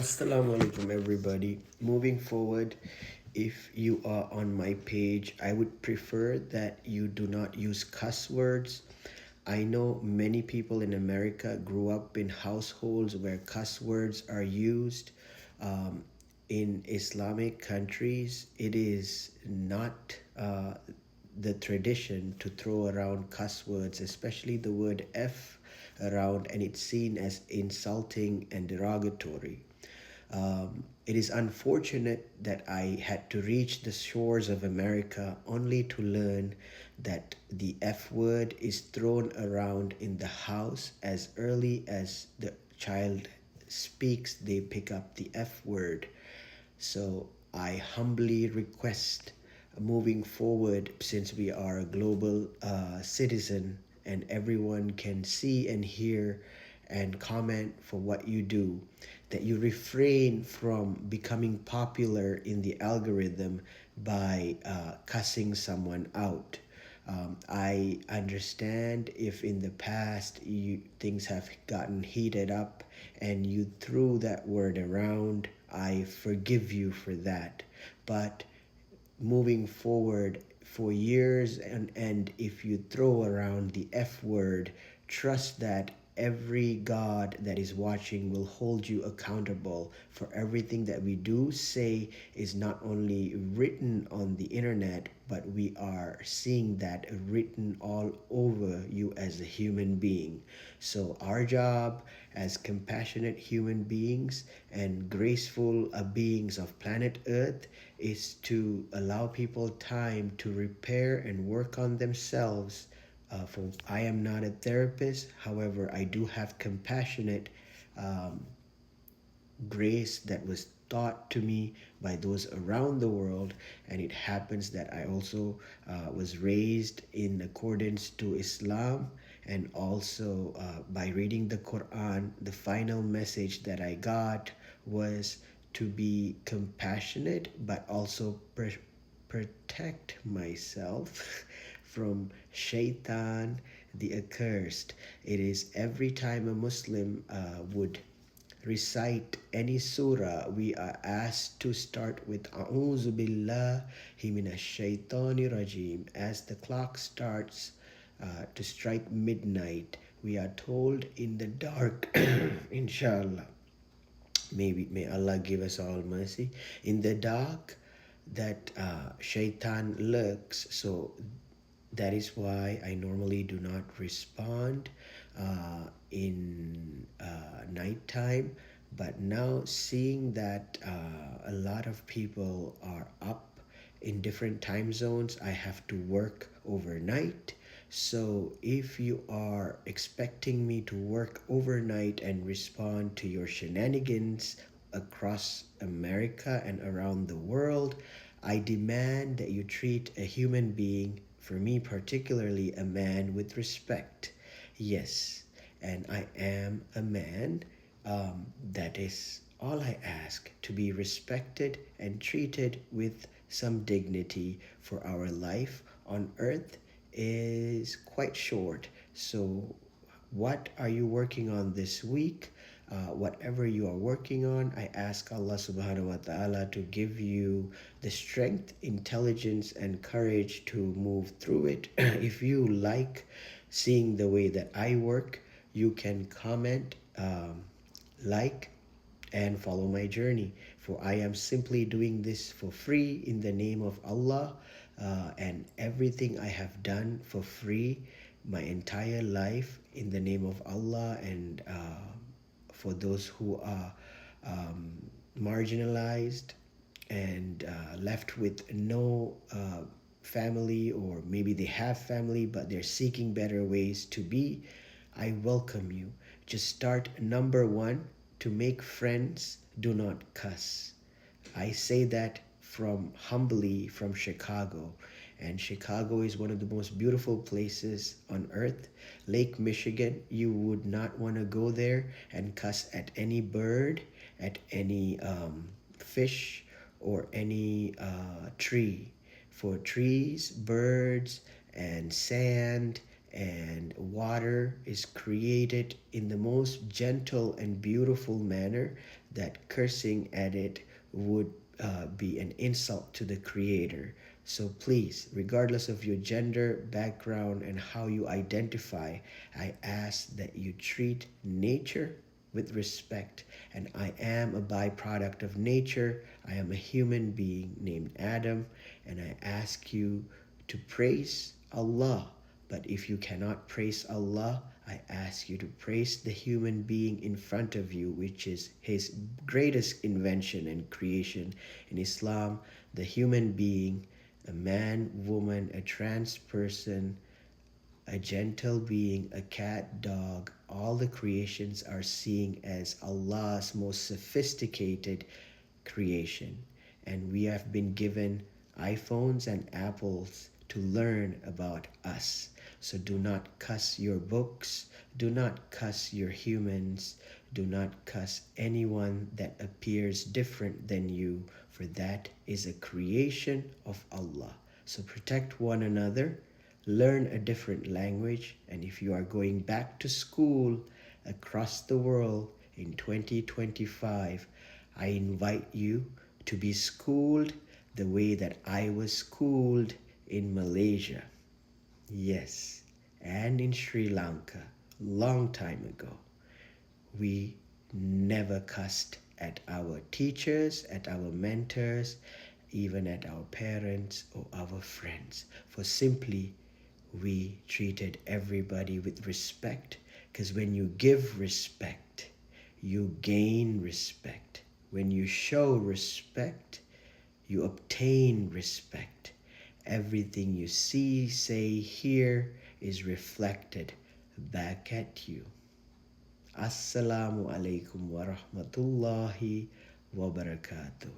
Assalamu alaikum, everybody. Moving forward, if you are on my page, I would prefer that you do not use cuss words. I know many people in America grew up in households where cuss words are used. Um, in Islamic countries, it is not the tradition to throw around cuss words, especially the word F around, and it's seen as insulting and derogatory. It is unfortunate that I had to reach the shores of America only to learn that the F word is thrown around in the house as early as the child speaks, they pick up the F word. So I humbly request, moving forward, since we are a global citizen and everyone can see and hear and comment for what you do, that you refrain from becoming popular in the algorithm by cussing someone out. I understand if in the past things have gotten heated up and you threw that word around. I forgive you for that. But moving forward for years, and if you throw around the F word, trust that every God that is watching will hold you accountable for everything that we do say is not only written on the internet, but we are seeing that written all over you as a human being. So our job as compassionate human beings and graceful beings of planet Earth is to allow people time to repair and work on themselves. For I am not a therapist, however, I do have compassionate um, grace that was taught to me by those around the world, and it happens that I also was raised in accordance to Islam, and also by reading the Quran, the final message that I got was to be compassionate but also protect myself from shaitan, the accursed. It is every time a Muslim would recite any surah, we are asked to start with A'udhu Billahi Minash Shaitani Rajim. As the clock starts to strike midnight, we are told in the dark, inshallah, maybe may Allah give us all mercy, in the dark that shaitan lurks. So that is why I normally do not respond in nighttime. But now seeing that a lot of people are up in different time zones, I have to work overnight. So if you are expecting me to work overnight and respond to your shenanigans across America and around the world, I demand that you treat a human being, for me particularly a man, with respect. Yes, and I am a man. That is all I ask, to be respected and treated with some dignity, for our life on earth is quite short. So what are you working on this week? Whatever you are working on, I ask Allah subhanahu wa ta'ala to give you the strength, intelligence, and courage to move through it. If you like seeing the way that I work, you can comment, like, and follow my journey. For I am simply doing this for free in the name of Allah, and everything I have done for free my entire life in the name of Allah, and for those who are marginalized and left with no family, or maybe they have family but they're seeking better ways to be, I welcome you. Just start number one: to make friends, do not cuss. I say that from humbly from Chicago. And Chicago is one of the most beautiful places on earth. Lake Michigan, you would not want to go there and cuss at any bird, at any fish, or any tree. For trees, birds, and sand, and water is created in the most gentle and beautiful manner that cursing at it would be an insult to the creator. So please, regardless of your gender, background, and how you identify, I ask that you treat nature with respect. And I am a byproduct of nature. I am a human being named Adam, and I ask you to praise Allah. But if you cannot praise Allah, I ask you to praise the human being in front of you, which is his greatest invention and creation in Islam. The human being, a man, woman, a trans person, a gentle being, a cat, dog, all the creations are seen as Allah's most sophisticated creation. And we have been given iPhones and Apples to learn about us. So do not cuss your books, do not cuss your humans, do not cuss anyone that appears different than you, for that is a creation of Allah. So protect one another, learn a different language, and if you are going back to school across the world in 2025, I invite you to be schooled the way that I was schooled in Malaysia. Yes, and in Sri Lanka, long time ago. We never cussed at our teachers, at our mentors, even at our parents or our friends. For simply, we treated everybody with respect, because when you give respect, you gain respect. When you show respect, you obtain respect. Everything you see, say, hear is reflected back at you. Assalamu alaikum wa rahmatullahi wa barakatuh.